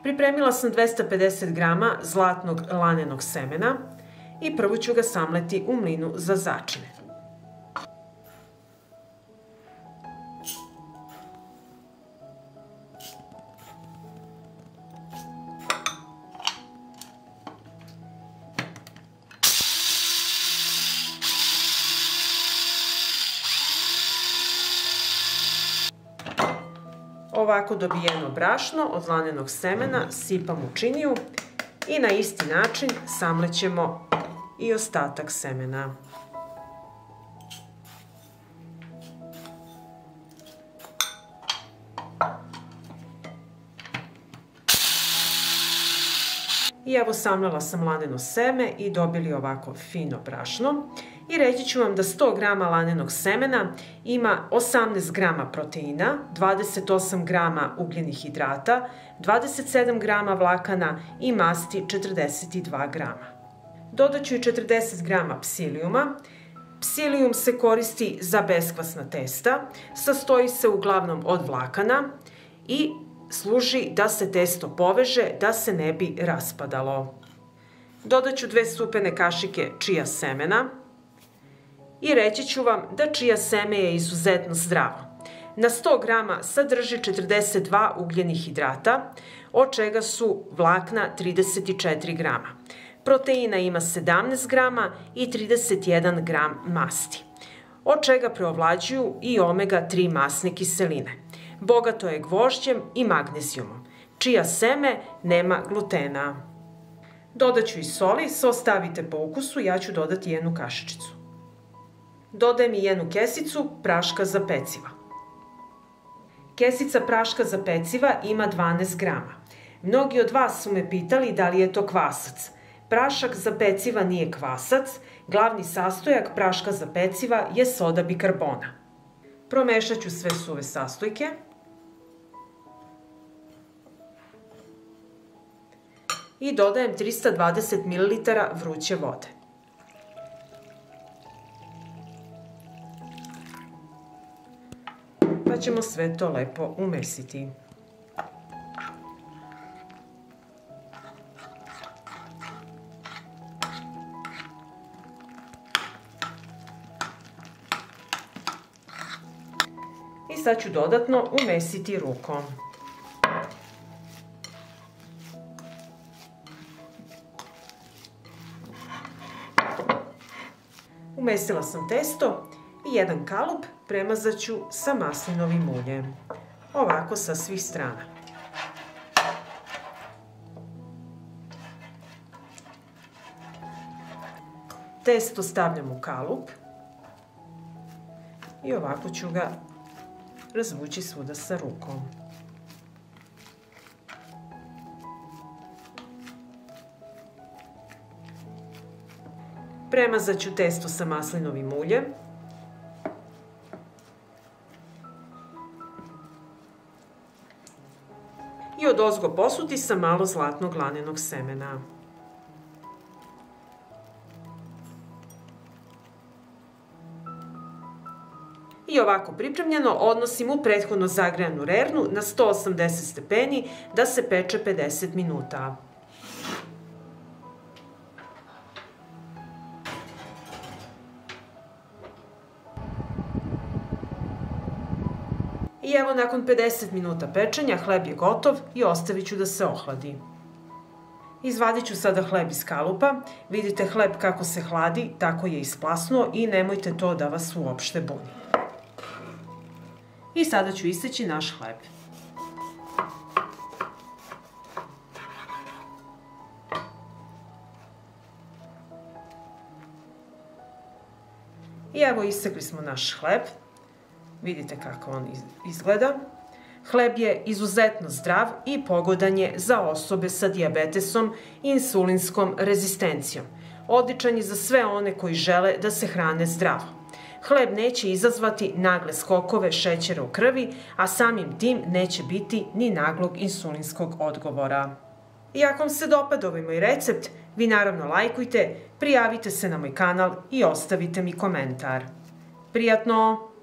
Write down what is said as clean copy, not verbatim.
Pripremila sam 250 grama zlatnog lanenog semena i prvo ću ga samleti u mlinu za začine. Ovako dobijeno brašno od lanenog semena sipam u činiju i na isti način samlećemo i ostatak semena. I evo samlela sam laneno seme i dobili ovako fino brašno. I reći ću vam da 100 grama lanenog semena ima 18 grama proteina, 28 grama ugljenih hidrata, 27 grama vlakana i masti 42 grama. Dodat ću i 40 grama psilijuma. Psilijum se koristi za beskvasna testa, sastoji se uglavnom od vlakana i služi da se testo poveže, da se ne bi raspadalo. Dodat ću 2 supene kašike čija semena. I reći ću vam da čija seme je izuzetno zdravo. Na 100 grama sadrži 42 ugljenih hidrata, od čega su vlakna 34 grama. Proteina ima 17 grama i 31 gram masti, od čega preovlađuju i omega-3 masne kiseline. Bogato je gvožđem i magnezijumom. Čija seme nema glutena. Dodat ću i soli, so stavite po ukusu, ja ću dodati 1 kašičicu. Dodajem i 1 kesicu praška za peciva. Kesica praška za peciva ima 12 grama. Mnogi od vas su me pitali da li je to kvasac. Prašak za peciva nije kvasac, glavni sastojak praška za peciva je soda bikarbona. Promešat ću sve suve sastojke. I dodajem 320 ml vruće vode. Pa ćemo sve to lepo umesiti. I sad ću dodatno umesiti rukom. Umesila sam testo i jedan kalup premazat ću sa maslinovim uljem. Ovako sa svih strana. Testo stavljam u kalup i ovako ću ga razvući svuda sa rukom. Premazat ću testo sa maslinovim uljem. I odozgo posuti sa malo zlatnog lanenog semena. I ovako pripremljeno odnosim u prethodno zagrejanu rernu na 180 stepeni da se peče 50 minuta. I evo nakon 50 minuta pečenja hleb je gotov i ostavit ću da se ohladi. Izvadit ću sada hleb iz kalupa. Vidite hleb kako se hladi, tako je isplasnuo i nemojte to da vas uopšte buni. I sada ću iseći naš hleb. I evo isekli smo naš hleb. Vidite kako on izgleda. Hleb je izuzetno zdrav i pogodan je za osobe sa dijabetesom i insulinskom rezistencijom. Odličan je za sve one koji žele da se hrane zdravo. Hleb neće izazvati nagle skokove šećera u krvi, a samim tim neće biti ni naglog insulinskog odgovora. I ako vam se dopada ovaj moj recept, vi naravno lajkujte, prijavite se na moj kanal i ostavite mi komentar. Prijatno!